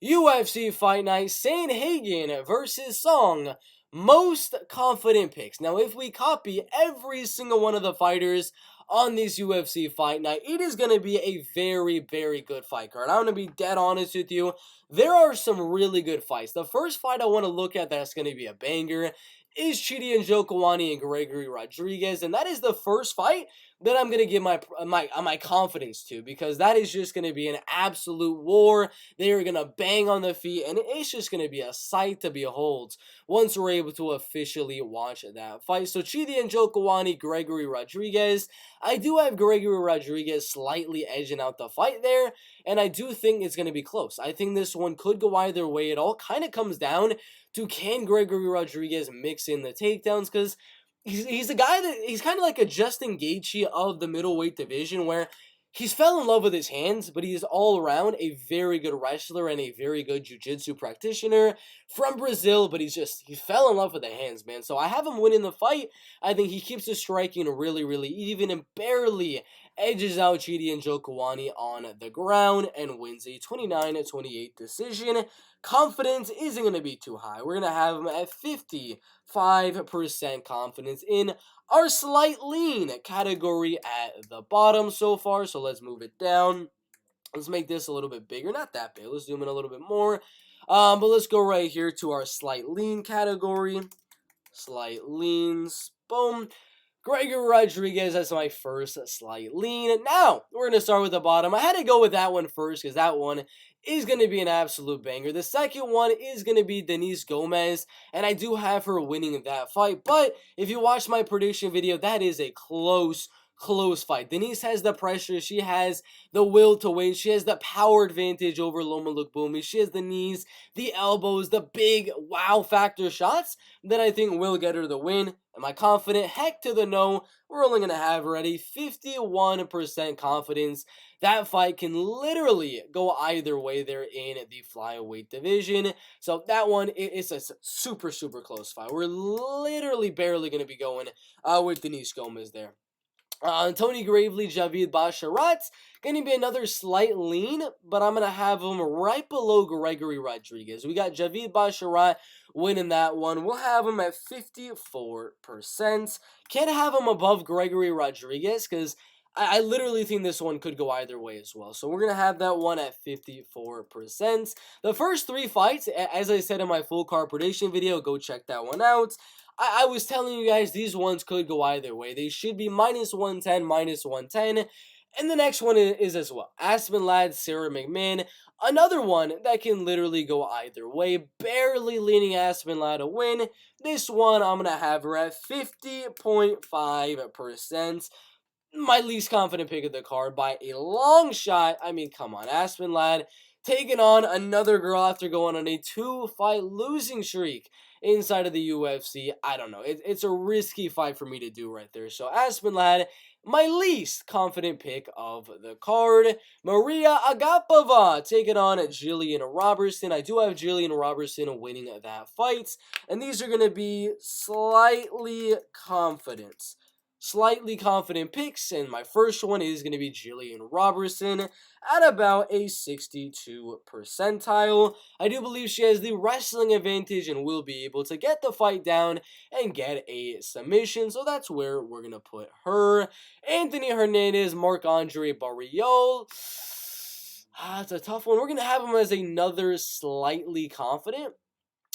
UFC Fight Night, Sandhagen versus Song. Most confident picks. Now, if we copy every single one of the fighters on this UFC Fight Night, it is going to be a very, very good fight card. I'm going to be dead honest with you. There are some really good fights. The first fight I want to look at that's going to be a banger is Chidi and Jokowani and Gregory Rodriguez, and that is the first fight that I'm gonna give my confidence to, because that is just gonna be an absolute war. They are gonna bang on the feet, and it's just gonna be a sight to behold once we're able to officially watch that fight. So Chidi and Jokowani, Gregory Rodriguez. I do have Gregory Rodriguez slightly edging out the fight there, and I do think it's gonna be close. I think this one could go either way. It all kind of comes down to, can Gregory Rodriguez mix in the takedowns, because he's a guy that he's kind of like a Justin Gaethje of the middleweight division, where he's fell in love with his hands, but he's all around a very good wrestler and a very good jiu-jitsu practitioner from Brazil, but he fell in love with the hands, man. So I have him winning the fight. I think he keeps his striking really, really even and barely edges out Chidi and Jokowani on the ground and wins a 29-28 decision. Confidence isn't going to be too high. We're going to have him at 55% confidence in our slight lean category at the bottom so far. So let's move it down. Let's make this a little bit bigger. Not that big. Let's zoom in a little bit more. But let's go right here to our slight lean category. Slight leans. Boom. Gregory Rodriguez as my first slight lean. Now, we're going to start with the bottom. I had to go with that one first because that one is going to be an absolute banger. The second one is going to be Denise Gomez, and I do have her winning that fight. But if you watch my prediction video, that is a close fight. Denise has the pressure. She has the will to win. She has the power advantage over Loma Lookboonmee. She has the knees, the elbows, the big wow factor shots that I think will get her the win. Am I confident? Heck to the no. We're only going to have her at a 51% confidence. That fight can literally go either way there in the flyweight division. So that one, it's a super close fight. We're literally barely going to be going with Denise Gomez there. Tony Gravely, Javid Basharat's going to be another slight lean, but I'm going to have him right below Gregory Rodriguez. We got Javid Basharat winning that one. We'll have him at 54%. Can't have him above Gregory Rodriguez because I literally think this one could go either way as well. So we're going to have that one at 54%. The first three fights, as I said in my full card prediction video, go check that one out. I was telling you guys these ones could go either way. They should be minus 110, minus 110. And the next one is as well. Aspen Ladd, Sarah McMahon. Another one that can literally go either way. Barely leaning Aspen Ladd to win. This one I'm going to have her at 50.5%. My least confident pick of the card by a long shot. I mean, come on. Aspen Ladd taking on another girl after going on a 2-fight losing streak inside of the UFC. I don't know. It's a risky fight for me to do right there. So Aspen Ladd, my least confident pick of the card. Maria Agapova taking on Jillian Roberson. I do have Jillian Roberson winning that fight. And these are going to be slightly confident picks, and my first one is going to be Jillian Roberson at about a 62 percentile. I do believe she has the wrestling advantage and will be able to get the fight down and get a submission, so that's where we're going to put her. Anthony Hernandez, Marc-Andre Barriol. It's a tough one. We're going to have him as another slightly confident.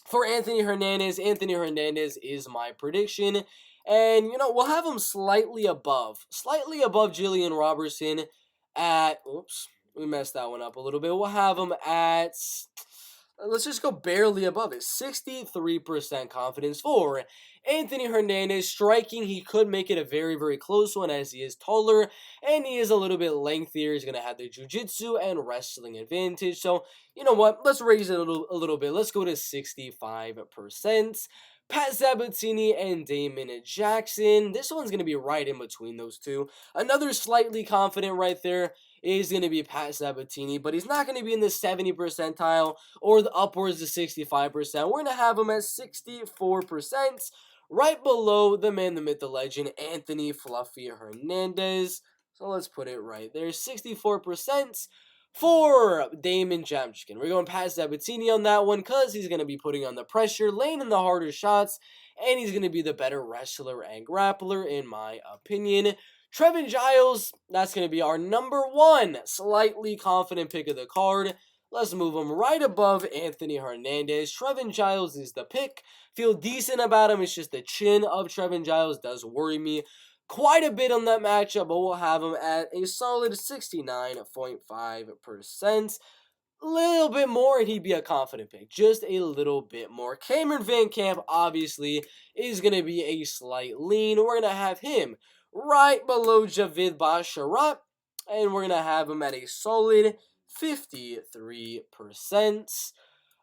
For Anthony Hernandez is my prediction. And, we'll have him slightly above Jillian Roberson at, oops, we messed that one up a little bit. We'll have him at, let's just go barely above it, 63% confidence for Anthony Hernandez. Striking, he could make it a very close one as he is taller and he is a little bit lengthier. He's going to have the jiu-jitsu and wrestling advantage. So, you know what? Let's raise it a little bit. Let's go to 65%. Pat Sabatini and Damon Jackson. This one's going to be right in between those two. Another slightly confident right there is going to be Pat Sabatini, but he's not going to be in the 70 percentile or the upwards of 65%. We're going to have him at 64%, right below the man, the myth, the legend, Anthony Fluffy Hernandez. So let's put it right there, 64%. for Damon Jamchikin. We're going past Sabatini on that one because he's going to be putting on the pressure, laying in the harder shots, and he's going to be the better wrestler and grappler, in my opinion. Trevin Giles, that's going to be our number one slightly confident pick of the card. Let's move him right above Anthony Hernandez. Trevin Giles is the pick. Feel decent about him. It's just the chin of Trevin Giles does worry me quite a bit on that matchup, but we'll have him at a solid 69.5%. A little bit more, and he'd be a confident pick. Just a little bit more. Cameron Van Camp, obviously, is going to be a slight lean. We're going to have him right below Javid Basharat, and we're going to have him at a solid 53%.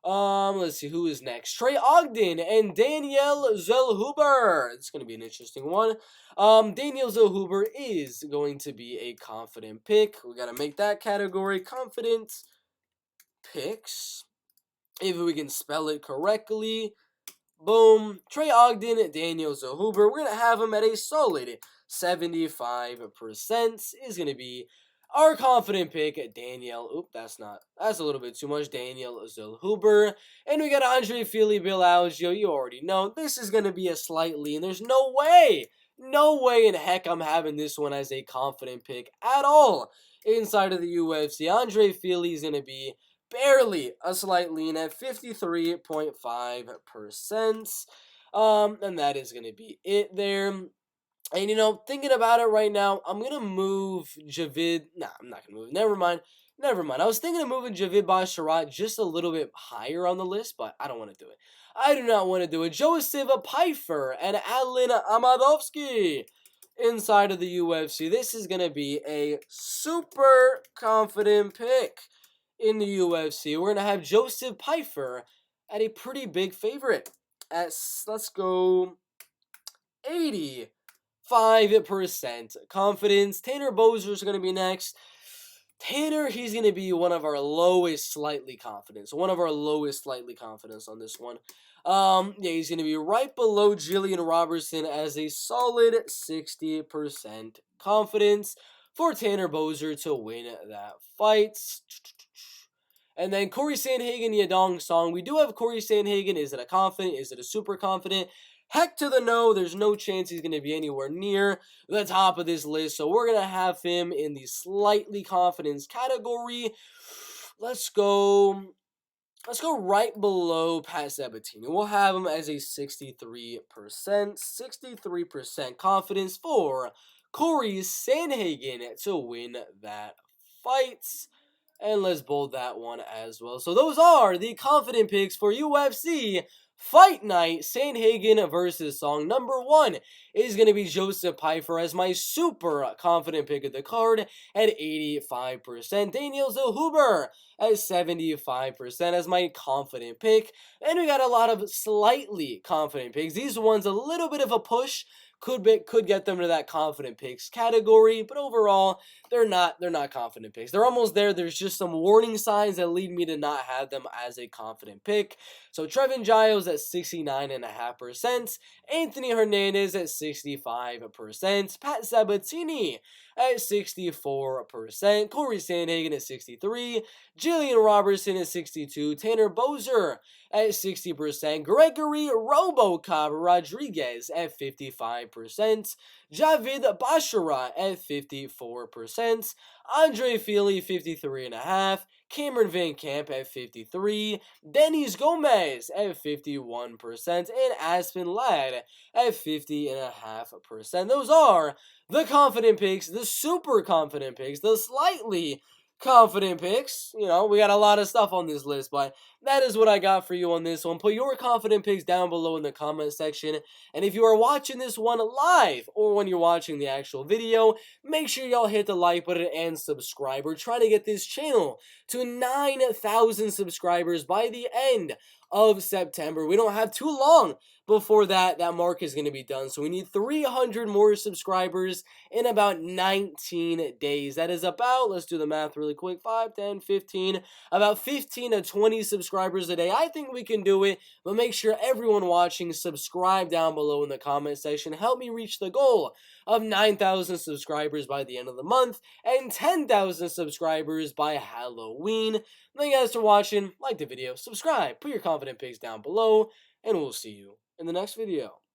Let's see who is next. Trey Ogden and Danielle Zellhuber. It's going to be an interesting one. Danielle Zellhuber is going to be a confident pick. We got to make that category confident picks. If we can spell it correctly. Boom. Trey Ogden, Daniel Zellhuber. We're going to have him at a solid 75%. Is going to be our confident pick, Daniel. Oop, that's a little bit too much. Daniel Zellhuber. And we got Andre Fili Bilaggio. You already know. This is going to be a slight lean. There's no way in heck I'm having this one as a confident pick at all inside of the UFC. Andre Fili is going to be barely a slight lean at 53.5%. And that is going to be it there. And, thinking about it right now, I'm going to move Javid. Nah, I'm not going to move. Never mind. I was thinking of moving Javid Basharat just a little bit higher on the list, but I don't want to do it. I do not want to do it. Joseph Pfeiffer and Alan Amadovsky inside of the UFC. This is going to be a super confident pick in the UFC. We're going to have Joseph Pfeiffer at a pretty big favorite. Let's go 85% confidence. Tanner Boser is going to be next. Tanner, he's going to be one of our lowest slightly confidence. On this one. He's going to be right below Jillian Roberson as a solid 60% confidence for Tanner Boser to win that fight. And then Corey Sandhagen, Yadong Song. We do have Corey Sandhagen. Is it a confident? Is it a super confident? Heck to the no. There's no chance he's going to be anywhere near the top of this list. So we're going to have him in the slightly confidence category. Let's go right below Pat Sabatini. We'll have him as a 63%. 63% confidence for Corey Sandhagen to win that fight. And let's bold that one as well. So those are the confident picks for UFC Fight Night Sandhagen versus Song. Number one is going to be Joseph Pfeiffer as my super confident pick of the card at 85%. Daniel Zellhuber at 75% as my confident pick. And we got a lot of slightly confident picks. These ones a little bit of a push. Could get them to that confident picks category, but overall, they're not confident picks. They're almost there. There's just some warning signs that lead me to not have them as a confident pick. So Trevin Giles at 69.5%, Anthony Hernandez at 65%, Pat Sabatini at 64%, Corey Sandhagen at 63%, Jillian Roberson at 62%, Tanner Boser at 60%, Gregory Robocop Rodriguez at 55%, Javid Basharat at 54%, Andre Fili 53.5%, Cameron Van Camp at 53%, Dennis Gomez at 51%, and Aspen Ladd at 50.5%. Those are the confident picks, the super confident picks, the slightly confident picks. We got a lot of stuff on this list, but that is what I got for you on this one. Put your confident picks down below in the comment section. And if you are watching this one live or when you're watching the actual video, make sure y'all hit the like button and subscribe. We're trying to get this channel to 9,000 subscribers by the end of September. We don't have too long before that mark is going to be done. So we need 300 more subscribers in about 19 days. That is about, let's do the math really quick, 5, 10, 15, about 15 to 20 subscribers a day. I think we can do it, but make sure everyone watching subscribe down below in the comment section. Help me reach the goal of 9,000 subscribers by the end of the month and 10,000 subscribers by Halloween. Thank you guys for watching. Like the video, subscribe, put your confident picks down below, and we'll see you in the next video.